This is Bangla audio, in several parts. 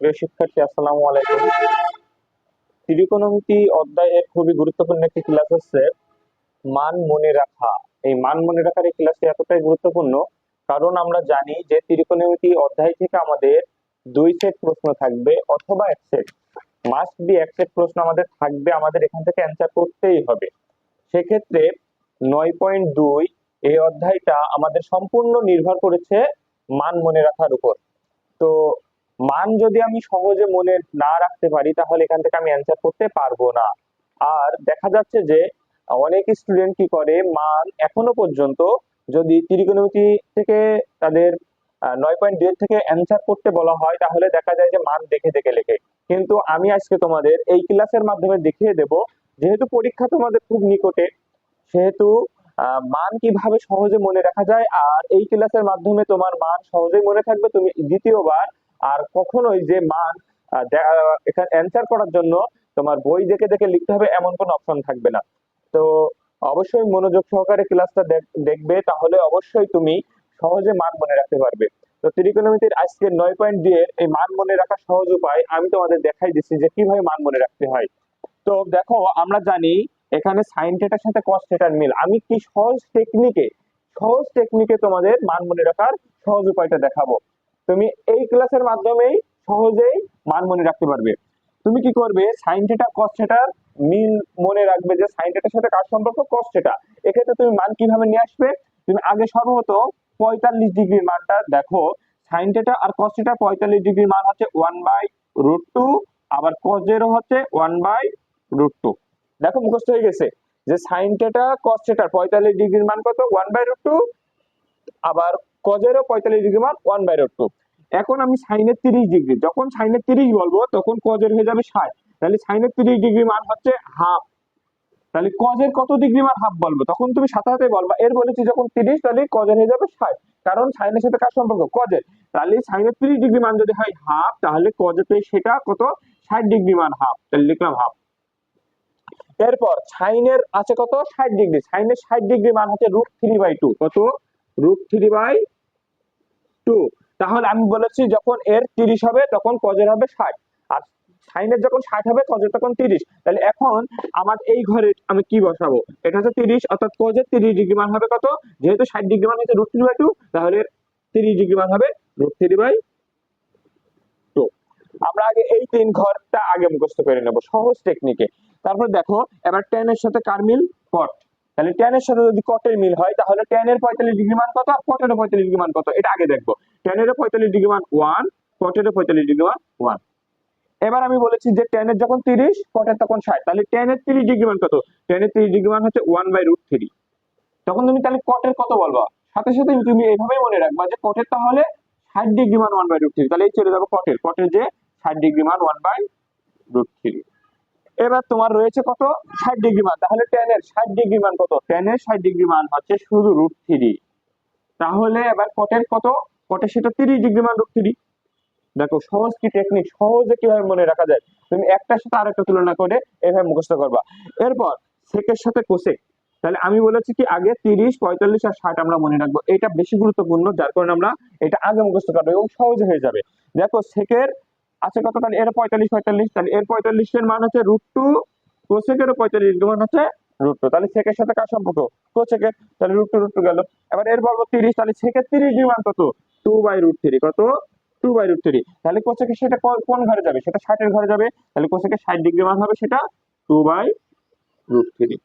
প্রিয় শিক্ষার্থী, আসসালামু আলাইকুম। ত্রিকোণমিতি অধ্যায়ের খুবই গুরুত্বপূর্ণ একটি ক্লাস হচ্ছে মান মনে রাখা। এই মান মনে রাখার এই ক্লাসটি এতটাই গুরুত্বপূর্ণ কারণ আমরা জানি যে ত্রিকোণমিতি অধ্যায় থেকে আমাদের 2 সেট প্রশ্ন থাকবে অথবা 1 সেট, মাস্ট বি 1 সেট প্রশ্ন আমাদের থাকবে, আমাদের এখান থেকে অ্যান্সার করতেই হবে। সেক্ষেত্রে 9.2 এই অধ্যায়টা আমাদের সম্পূর্ণ নির্ভর করেছে মান মনে রাখার উপর। তো মান যদি আমি সহজে মনে না রাখতে পারি তাহলে এখান থেকে আমি অ্যান্সার করতে পারবো না। আর দেখা যাচ্ছে যে অনেক স্টুডেন্ট কি করে, মান এখনো পর্যন্ত যদি ত্রিকোণমিতি থেকে তাদের 9.2 থেকে অ্যান্সার করতে বলা হয় তাহলে দেখা যায় যে মান দেখে দেখে লেখে। কিন্তু আমি আজকে তোমাদের এই ক্লাসের মাধ্যমে দেখিয়ে দেব, যেহেতু পরীক্ষা তোমাদের খুব নিকটে, সেহেতু মান কিভাবে সহজে মনে রাখা যায়। আর এই ক্লাসের মাধ্যমে তোমার মান সহজেই মনে থাকবে, তুমি দ্বিতীয়বার আর কখনোই যে মান এখানে অ্যান্সার করার জন্য তোমার বই দেখে দেখে লিখতে হবে এমন কোনো অপশন থাকবে না। তো অবশ্যই মনোযোগ সহকারে ক্লাসটা দেখবে, তাহলে অবশ্যই তুমি সহজে মান মনে রাখতে পারবে। তো ত্রিকোণমিতির আজকে 9.2 এর এই মান মনে রাখার সহজ উপায় আমি তোমাদের দেখাই দিচ্ছি যে কিভাবে মান মনে রাখতে হয়। তো দেখো, আমরা জানি এখানে সাইন থিটার সাথে কস থিটার মিল। আমি কি সহজ টেকনিকে তোমাদের মান মনে রাখার সহজ উপায়টা দেখাবো। তুমি এই ক্লাসের মাধ্যমেই সহজেই মান মনে রাখতে পারবে। তুমি কি করবে, সাইন থিটা কস থিটার মিল মনে রাখবে যে সাইন থিটার সাথে কার সম্পর্ক, কস থিটা। এক্ষেত্রে তুমি মান কিভাবে নিয়ে আসবে, তুমি আগে সর্বপ্রথম 45 ডিগ্রির মানটা দেখো। সাইন থিটা আর কস থিটা 45 ডিগ্রির মান হচ্ছে 1/√2, আবার কস এরও হচ্ছে 1/√2। দেখো মুখস্থ হয়ে গেছে যে সাইন থিটা কস থিটার 45 ডিগ্রির মান কত, 1/√2, আবার কজেরও 45 ডিগ্রি মান 1/√2। এখন আমি সাইনের 30 ডিগ্রি, যখন সাইনের 30 বলবো তখন কজের হয়ে যাবে 60, তাহলে সাইনের 30 ডিগ্রি মান হচ্ছে হাফ। তাহলে কজের কত ডিগ্রি মান হাফ বলবো, তখন তুমি সাথে সাথে বলবা, এর বলেছি যখন 30 তাহলে কজের হয়ে যাবে 60, কারণ সাইনের সাথে কার সম্পর্ক, কজের। তাহলে সাইনের 30 ডিগ্রি মান যদি হয় হাফ, তাহলে কজেতে সেটা কত, 60 ডিগ্রি মান হাফ, তাহলে লিখলাম হাফ। এরপর সাইনের আছে কত, 60 ডিগ্রি, সাইনের 60 ডিগ্রি মান হচ্ছে √3/2, কত, √3/2। তাহলে আমি বলেছি যখন এর 30 হবে তখন কজের হবে 60, আর সাইনের যখন 60 হবে কজের তখন 30। তাহলে এখন আমার এই ঘরে আমি কি বসাবো, এটা হচ্ছে 30, অর্থাৎ কজের 30 ডিগ্রি মান হবে কত, যেহেতু 60 ডিগ্রি মান হচ্ছে √3/2, তাহলে 30 ডিগ্রি মান হবে √3/2। আমরা আগে এই 3 ঘরটা আগে মুখস্থ করে নেব সহজ টেকনিকে। তারপর দেখো এবার tan এর সাথে কার মিল, cot। তাহলে tan এর সাথে যদি cot এর মিল হয় তাহলে tan এর 45 ডিগ্রি মান কত, cot এর 45 ডিগ্রি মান কত, এটা আগে দেখবো। tan এর 45 ডিগ্রি মান 1, cot এর 45 ডিগ্রি মান 1। এবার আমি বলেছি যে tan এর যখন 30, cot এর তখন 60, তাহলে tan এর 30 ডিগ্রি মান কত, tan এর 30 ডিগ্রি মান হচ্ছে 1/√3। তখন তুমি তাহলে cot এর কত বলবা, সাথে সাথে তুমি এইভাবেই মনে রাখবা যে cot এর তাহলে 60 ডিগ্রি মান 1/√3, তাহলে এই চলে যাবো cot এর যে 60 ডিগ্রি মান 1/√3। এবার তোমার রয়েছে কত, 60 ডিগ্রি মান, তাহলে tan এর 60 ডিগ্রি মান কত, tan এর 60 ডিগ্রি মান হচ্ছে শুধু √3। তাহলে এবার cot এর কত, cot এর সেটা 30 ডিগ্রি মান √3। দেখো সহজ কি টেকনিক, সহজে কিভাবে মনে রাখা যায়, তুমি একটার সাথে আরেকটা তুলনা করে এভাবে মুখস্থ করবা। এরপর সেকের সাথে কোসেক, তাহলে আমি বলেছি কি আগে 30, 45 আর 60 আমরা মনে রাখবো, এটা বেশি গুরুত্বপূর্ণ, যার কারণে আমরা এটা আগে মুখস্থ করবো এবং সহজ হয়ে যাবে। দেখো সেকের আছে কত, তাহলে এর 45, তাহলে এর 45 এর মান হচ্ছে √2, কোসেকের 45 এর মান হচ্ছে √2, তাহলে সেকের সাথে কার সম্পর্ক, কোসেকের, তাহলে √2 গেল। এবার এর বলবো 30, তাহলে সেকের 30 ডিগ্রি মান কত, 2/√3, কত, 2/√3। তাহলে কোসেকের সেটা কোন ঘরে যাবে, সেটা 60 এর ঘরে যাবে, তাহলে কোসেকের 60 ডিগ্রি মান হবে সেটা 2/√3।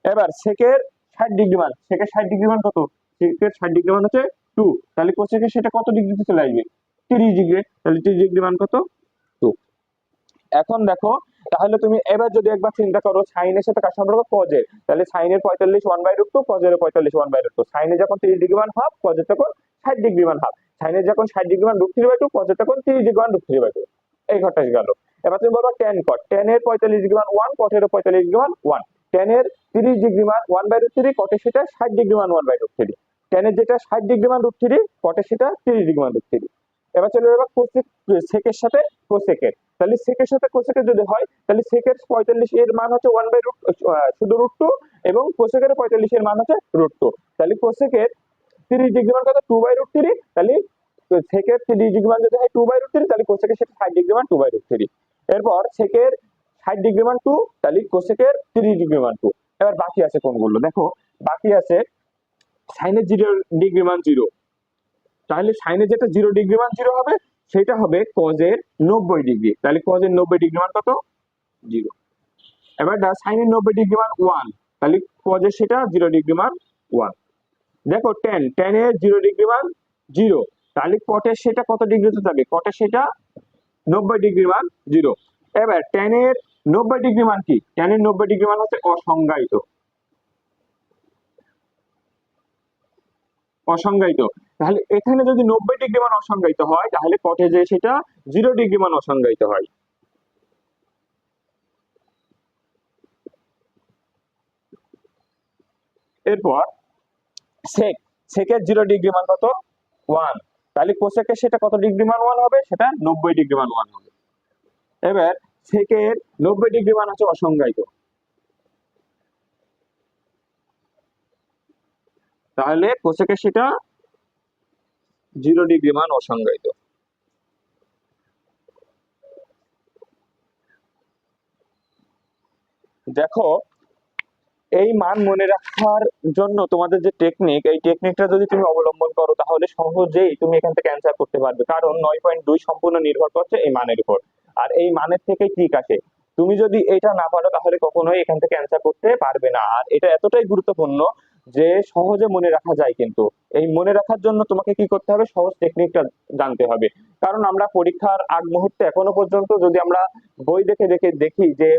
এবার সেকের 60 ডিগ্রি মান, সেকের 60 ডিগ্রি মান কত, সেকের 60 ডিগ্রি মান হচ্ছে 2, তাহলে কোসেকের সেটা কত ডিগ্রিতে চলে আসবে, 30 ডিগ্রি, তাহলে 30 ডিগ্রি মান কত, 2। এখন দেখো, তাহলে তুমি এবার যদি একবার চিন্তা করো সাইনের সাথে কার সম্পর্ক, কজের, তাহলে সাইনের 45 1/√2, কজের 45 1/√2। সাইনে যখন 30 ডিগ্রি মান হাফ, কজের তখন 60 ডিগ্রি মান হাফ। সাইনের যখন 60 ডিগ্রি মান √3/2, কজের তখন 30 ডিগ্রি মান √3/2। এই ঘরটা গেল। এবার তুমি বলবা tan cot, tan এর 45 ডিগ্রি মান 1, cot এর 45 ডিগ্রি মান 1। tan এর 30 ডিগ্রি মান 1/√3, cot এর সেটা 60 ডিগ্রি মান 1/√3। tan এর যেটা 60 ডিগ্রি মান √3, cot এর সেটা 30 ডিগ্রি মান √3। এবার চলে যাবে কোসেক, সেকের সাথে কোসেকের, তাহলে সেকের সাথে কোসেকের যদি হয় তাহলে সেকের 45 এর মান হচ্ছে 1/√2, শুধু √2, এবং কোসেকের 45 এর মান হচ্ছে √2। তাহলে কোসেকের 30 ডিগ্রি মান কত, 2/√3, তাহলে সেকের 30 ডিগ্রি মান যদি হয় 2/√3, তাহলে কোসেকের সেটা 60 ডিগ্রি মান 2/√3। এরপর সেকের 60 ডিগ্রি মান 2, তাহলে কোসেকের 30 ডিগ্রি মান 2। এবার বাকি আছে কোনগুলো দেখো, বাকি আছে সাইনের 0 ডিগ্রি মান 0, তাহলে সাইনের যেটা 0 ডিগ্রি মান 0 হবে সেটা হবে কজের 90 ডিগ্রি, তাহলে কজের 90 ডিগ্রি মান কত? 0। এবার সাইনের 90 ডিগ্রি মান 1, তাহলে কজের সেটা 0 ডিগ্রি মান 1। দেখো tan এর 0 ডিগ্রি মান 0, তাহলে কটের সেটা কত ডিগ্রিতে যাবে? কটের সেটা 90 ডিগ্রি মান 0। এবার tan এর 90 ডিগ্রি মান কি? tan এর 90 ডিগ্রি মান হচ্ছে অসংজ্ঞায়িত। অসংজ্ঞায়িত, তাহলে এখানে যদি 90 ডিগ্রি মান অসংজ্ঞায়িত হয়, তাহলে কটে যে সেটা 0 ডিগ্রি মান অসংজ্ঞায়িত হয়। এরপর সেকের 0 ডিগ্রি মান কত? 1, তাহলে কোসেকের সেটা কত ডিগ্রি মান 1 হবে? সেটা 90 ডিগ্রি মান 1 হবে। এবার সেকের 90 ডিগ্রি মান হচ্ছে অসংজ্ঞায়িত, তাহলে কোসেকের সেটা 0 ডিগ্রি মান অসংজ্ঞায়িত। দেখো এই মান মনে রাখার জন্য তোমাদের যে টেকনিক, এই টেকনিকটা যদি তুমি অবলম্বন করো তাহলে সহজেই তুমি এখান থেকে অ্যান্সার করতে পারবে, কারণ 9.2 সম্পূর্ণ নির্ভর করছে এই মানের উপর, আর এই মানের থেকে ঠিক আসে। তুমি যদি এটা না পারো তাহলে কখনোই এখান থেকে অ্যান্সার করতে পারবে না। আর এটা এতটাই গুরুত্বপূর্ণ যে সহজে মনে রাখা যায়, কিন্তু এই মনে রাখার জন্য তোমাকে কি করতে হবে? সহজ টেকনিকটা জানতে হবে। কারণ আমরা পরীক্ষার আগ মুহূর্তে এখনো পর্যন্ত যদি আমরা বই দেখে দেখে দেখি যে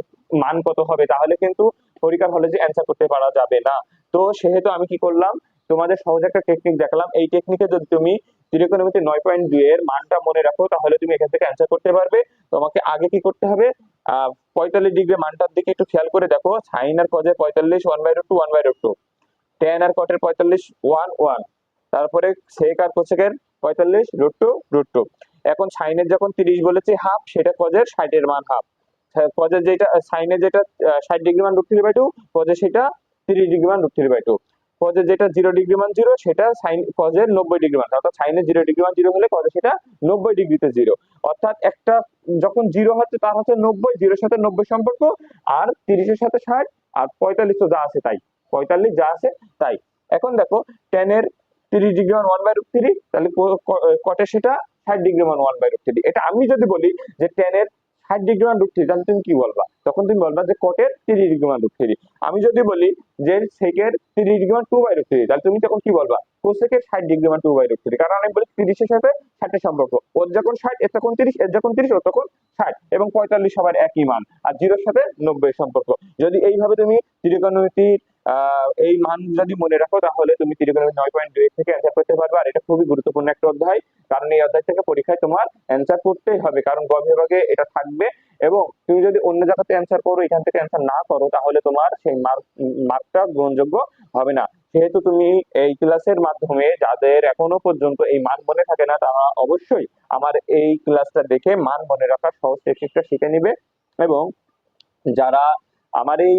মান কত হবে, তাহলে কিন্তু পরীক্ষার হলে যে অ্যান্সার করতে পারা যাবে না। তো সেহেতু আমি কি করলাম, তোমাদের সহজ একটা টেকনিক দেখালাম। এই টেকনিকে যদি তুমি ত্রিকোণমিতি 9.2 এর মানটা মনে রাখো তাহলে তুমি এখান থেকে অ্যান্সার করতে পারবে। তোমাকে আগে কি করতে হবে, 45 ডিগ্রি মানটার দিকে একটু খেয়াল করে দেখো। সাইন আর কজের 45 1/√2 1/√2, tan আর কটের 45 1 1, তারপরে সেক আর কোসেকের 45 √2 √2। এখন সাইনের যখন 30 বলেছি হাফ, সেটা কজের 60 এর মান হাফ। কজের যেটা সাইনের যেটা 60 ডিগ্রি মান √3/2, কজের সেটা 30 ডিগ্রি মান √3/2। কজের যেটা 0 ডিগ্রি মান 0, সেটা সাইন কজের 90 ডিগ্রি মান, অর্থাৎ সাইনের 0 ডিগ্রি মান 0 হলে কজের সেটা 90 ডিগ্রিতে 0। অর্থাৎ একটা যখন 0 হচ্ছে তার হচ্ছে 90, 0 এর সাথে 90 সম্পর্ক, আর 30 এর সাথে 60, আর 45 তো যা আছে তাই, 45 যা আছে তাই। এখন দেখো tan এর 30 ডিগ্রি মান 1/√3, তাহলে কটের সেটা 60 ডিগ্রি মান 1/√3। এটা আমি যদি বলি যে tan এর 60 ডিগ্রি মান √3, তাহলে তুমি কি বলবা? তখন তুমি বলবা যে কটের 30 ডিগ্রি মান √3। আমি যদি বলি যে সেকের 30 ডিগ্রি মান 2/√3, তাহলে তুমি তখন কি বলবা? কোসেকের 60 ডিগ্রি মান 2/√3, কারণ আমি বলি 30 এর সাথে 60 এর সম্পর্ক, ওর যখন 60 এর তখন 30, এর যখন 30 ওর তখন 60, এবং 45 সবার একই মান, আর 0 এর সাথে 90 এর সম্পর্ক। যদি এইভাবে তুমি ত্রিকোণমিতির এই মান যদি মনে রাখো তাহলে তুমি ত্রিকোণমিতি 9.2 থেকে অ্যান্সার করতে পারবে। আর এটা খুবই গুরুত্বপূর্ণ একটা অধ্যায়, কারণ এই অধ্যায় থেকে পরীক্ষায় তোমার অ্যান্সার করতেই হবে, কারণ গ বিভাগে এটা থাকবে। এবং তুমি যদি অন্য জায়গাতে অ্যান্সার করো, এখান থেকে অ্যান্সার না করো, তাহলে তোমার সেই মার্কটা গ্রহণযোগ্য হবে না। সেহেতু তুমি এই ক্লাসের মাধ্যমে যাদের এখনো পর্যন্ত এই মান মনে থাকে না, তারা অবশ্যই আমার এই ক্লাসটা দেখে মান মনে রাখার সহজ টেকনিকটা শিখে নিবে। এবং যারা আমার এই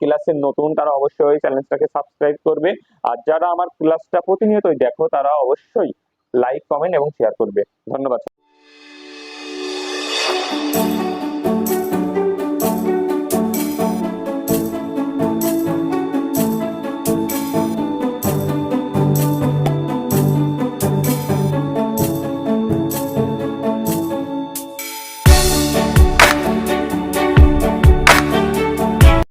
ক্লাসের নতুন, তারা অবশ্যই চ্যানেলটাকে সাবস্ক্রাইব করবে। আর যারা আমার ক্লাসটা প্রতিনিয়তই দেখো, তারা অবশ্যই লাইক, কমেন্ট এবং শেয়ার করবে। ধন্যবাদ।